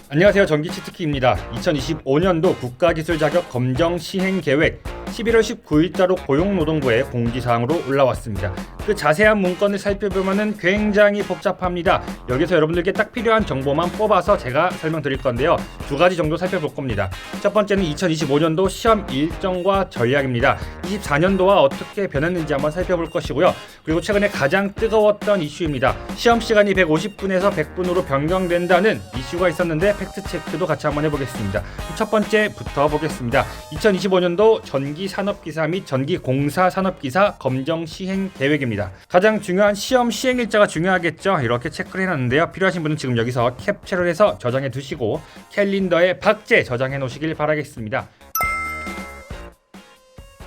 안녕하세요. 전기치트키입니다. 2025년도 국가기술자격 검정 시행계획 11월 19일자로 고용노동부의 공지사항으로 올라왔습니다. 그 자세한 문건을 살펴보면 굉장히 복잡합니다. 여기서 여러분들께 딱 필요한 정보만 뽑아서 제가 설명드릴 건데요. 두 가지 정도 살펴볼 겁니다. 첫 번째는 2025년도 시험 일정과 전략입니다. 24년도와 어떻게 변했는지 한번 살펴볼 것이고요. 그리고 최근에 가장 뜨거웠던 이슈입니다. 시험 시간이 150분에서 100분으로 변경된다는 이슈가 있었는데 팩트체크도 같이 한번 해보겠습니다. 첫 번째부터 보겠습니다. 2025년도 전기산업기사 및 전기공사산업기사 검정 시행 계획입니다. 가장 중요한 시험 시행일자가 중요하겠죠. 이렇게 체크를 해놨는데요. 필요하신 분은 지금 여기서 캡처를 해서 저장해 두시고 캘린더에 박제 저장해 놓으시길 바라겠습니다.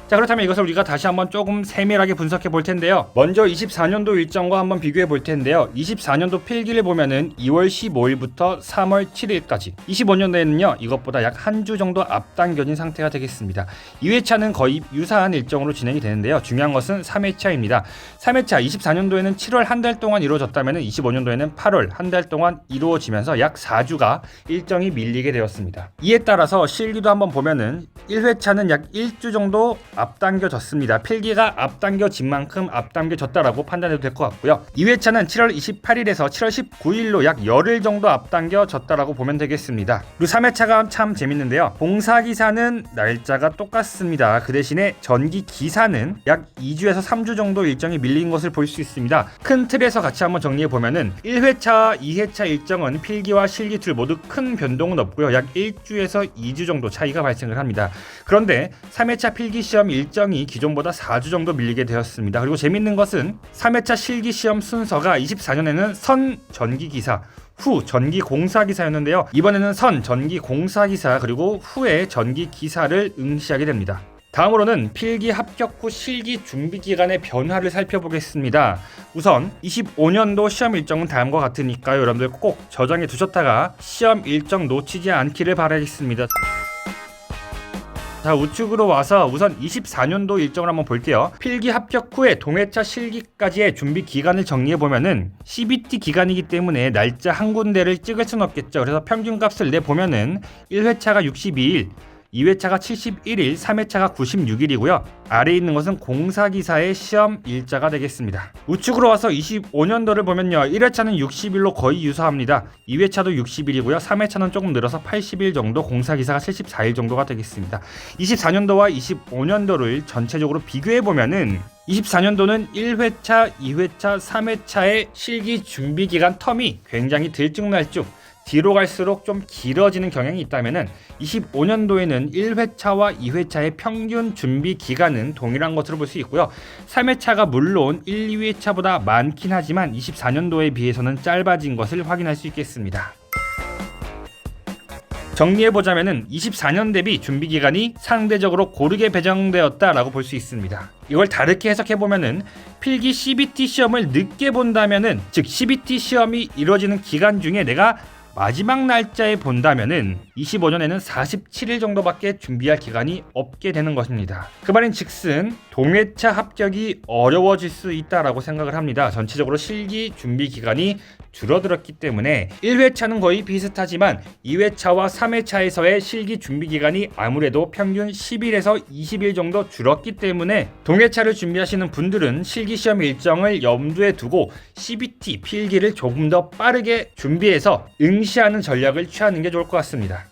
자, 그렇다면 이것을 우리가 다시 한번 조금 세밀하게 분석해 볼 텐데요. 먼저 24년도 일정과 한번 비교해 볼 텐데요. 24년도 필기를 보면은 2월 15일부터 3월 7일까지 25년도에는요 이것보다 약 한 주 정도 앞당겨진 상태가 되겠습니다. 2회차는 거의 유사한 일정으로 진행이 되는데요. 중요한 것은 3회차입니다. 3회차 24년도에는 7월 한 달 동안 이루어졌다면 25년도에는 8월 한 달 동안 이루어지면서 약 4주가 일정이 밀리게 되었습니다. 이에 따라서 실기도 한번 보면은 1회차는 약 1주 정도 앞당겨졌습니다. 필기가 앞당겨진 만큼 앞당겨졌다라고 판단해도 될 것 같고요. 2회차는 7월 28일에서 7월 19일로 약 열흘 정도 앞당겨졌다라고 보면 되겠습니다. 그리고 3회차가 참 재밌는데요. 공사기사는 날짜가 똑같습니다. 그 대신에 전기기사는 약 2주에서 3주 정도 일정이 밀린 것을 볼 수 있습니다. 큰 틀에서 같이 한번 정리해 보면은 1회차와 2회차 일정은 필기와 실기 둘 모두 큰 변동은 없고요. 약 1주에서 2주 정도 차이가 발생을 합니다. 그런데 3회차 필기 시험 일정이 기존보다 4주 정도 밀리게 되었습니다. 그리고 재밌는 것은 3회차 실기시험 순서가 24년에는 선 전기기사, 후 전기공사기사였는데요. 이번에는 선 전기공사기사 그리고 후에 전기기사를 응시하게 됩니다. 다음으로는 필기 합격 후 실기 준비 기간의 변화를 살펴보겠습니다. 우선 25년도 시험 일정은 다음과 같으니까요. 여러분들 꼭 저장해 두셨다가 시험 일정 놓치지 않기를 바라겠습니다. 자, 우측으로 와서 우선 24년도 일정을 한번 볼게요. 필기 합격 후에 동회차 실기까지의 준비 기간을 정리해보면은 CBT 기간이기 때문에 날짜 한 군데를 찍을 순 없겠죠. 그래서 평균값을 내보면은 1회차가 62일, 2회차가 71일, 3회차가 96일이고요. 아래에 있는 것은 공사기사의 시험 일자가 되겠습니다. 우측으로 와서 25년도를 보면요. 1회차는 60일로 거의 유사합니다. 2회차도 60일이고요. 3회차는 조금 늘어서 80일 정도, 공사기사가 74일 정도가 되겠습니다. 24년도와 25년도를 전체적으로 비교해보면은 24년도는 1회차, 2회차, 3회차의 실기 준비 기간 텀이 굉장히 들쭉날쭉 뒤로 갈수록 좀 길어지는 경향이 있다면은 25년도에는 1회차와 2회차의 평균 준비 기간은 동일한 것으로 볼 수 있고요. 3회차가 물론 1, 2회차보다 많긴 하지만 24년도에 비해서는 짧아진 것을 확인할 수 있겠습니다. 정리해보자면은 24년 대비 준비 기간이 상대적으로 고르게 배정되었다라고 볼 수 있습니다. 이걸 다르게 해석해보면은 필기 CBT 시험을 늦게 본다면은, 즉 CBT 시험이 이루어지는 기간 중에 내가 마지막 날짜에 본다면은 25년에는 47일 정도밖에 준비할 기간이 없게 되는 것입니다. 그 말인 즉슨 동회차 합격이 어려워질 수 있다라고 생각을 합니다. 전체적으로 실기 준비 기간이 줄어들었기 때문에 1회차는 거의 비슷하지만 2회차와 3회차에서의 실기 준비 기간이 아무래도 평균 10일에서 20일 정도 줄었기 때문에 동회차를 준비하시는 분들은 실기시험 일정을 염두에 두고 CBT 필기를 조금 더 빠르게 준비해서 응시하는 전략을 취하는 게 좋을 것 같습니다.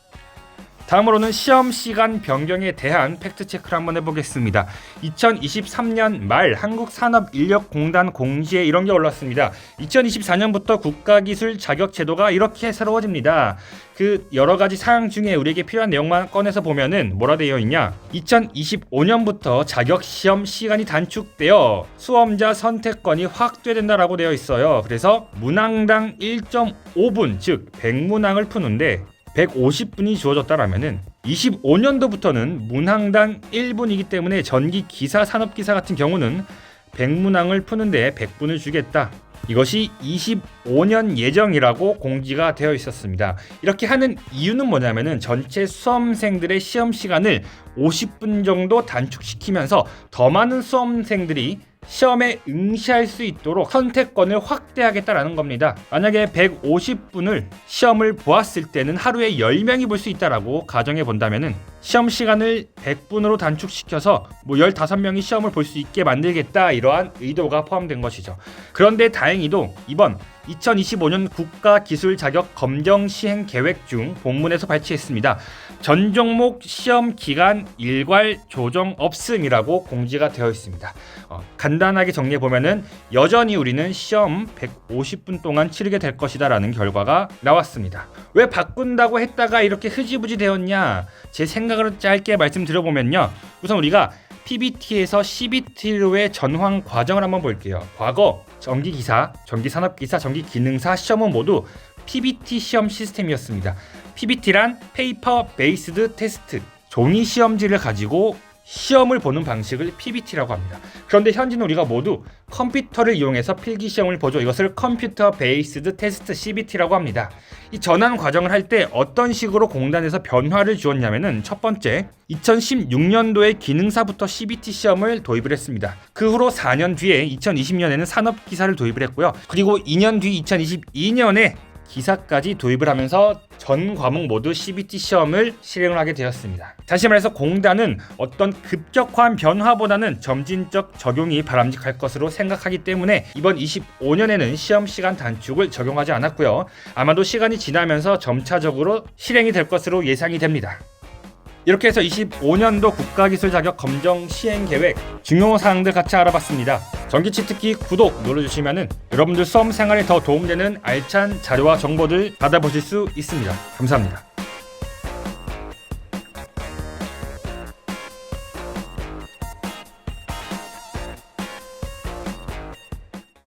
다음으로는 시험 시간 변경에 대한 팩트체크를 한번 해보겠습니다. 2023년 말 한국산업인력공단 공지에 이런 게 올랐습니다. 2024년부터 국가기술 자격제도가 이렇게 새로워집니다. 그 여러가지 사항 중에 우리에게 필요한 내용만 꺼내서 보면은 뭐라 되어 있냐, 2025년부터 자격시험 시간이 단축되어 수험자 선택권이 확대된다라고 되어 있어요. 그래서 문항당 1.5분, 즉 100문항을 푸는데 150분이 주어졌다라면은 25년도부터는 문항당 1분이기 때문에 전기기사, 산업기사 같은 경우는 100문항을 푸는데 100분을 주겠다. 이것이 25년 예정이라고 공지가 되어 있었습니다. 이렇게 하는 이유는 뭐냐면은 전체 수험생들의 시험 시간을 50분 정도 단축시키면서 더 많은 수험생들이 시험에 응시할 수 있도록 선택권을 확대하겠다라는 겁니다. 만약에 150분을 시험을 보았을 때는 하루에 10명이 볼 수 있다라고 가정해 본다면은 시험 시간을 100분으로 단축시켜서 15명이 시험을 볼 수 있게 만들겠다, 이러한 의도가 포함된 것이죠. 그런데 다행히도 이번 2025년 국가기술자격 검정 시행 계획 중 본문에서 발췌했습니다. 전 종목 시험 기간 일괄 조정 없음이라고 공지가 되어 있습니다. 간단하게 정리해 보면은 여전히 우리는 시험 150분 동안 치르게 될 것이다 라는 결과가 나왔습니다. 왜 바꾼다고 했다가 이렇게 흐지부지 되었냐? 제 생각을 짧게 말씀드려보면요, 우선 우리가 PBT에서 CBT로의 전환 과정을 한번 볼게요. 과거 전기기사, 전기산업기사, 전기기능사 시험은 모두 PBT 시험 시스템이었습니다. PBT란 페이퍼 베이스드 테스트, 종이 시험지를 가지고 시험을 보는 방식을 PBT라고 합니다. 그런데 현재는 우리가 모두 컴퓨터를 이용해서 필기 시험을 보죠. 이것을 컴퓨터 베이스드 테스트 CBT라고 합니다. 이 전환 과정을 할 때 어떤 식으로 공단에서 변화를 주었냐면은, 첫 번째, 2016년도에 기능사부터 CBT 시험을 도입을 했습니다. 그 후로 4년 뒤에 2020년에는 산업기사를 도입을 했고요. 그리고 2년 뒤 2022년에 기사까지 도입을 하면서 전 과목 모두 CBT 시험을 실행을 하게 되었습니다. 다시 말해서 공단은 어떤 급격한 변화보다는 점진적 적용이 바람직할 것으로 생각하기 때문에 이번 25년에는 시험 시간 단축을 적용하지 않았고요. 아마도 시간이 지나면서 점차적으로 실행이 될 것으로 예상이 됩니다. 이렇게 해서 25년도 국가기술자격 검정 시행계획 중요 사항들 같이 알아봤습니다. 전기치트키 구독 눌러주시면 여러분들 수험 생활에 더 도움되는 알찬 자료와 정보들 받아보실 수 있습니다. 감사합니다.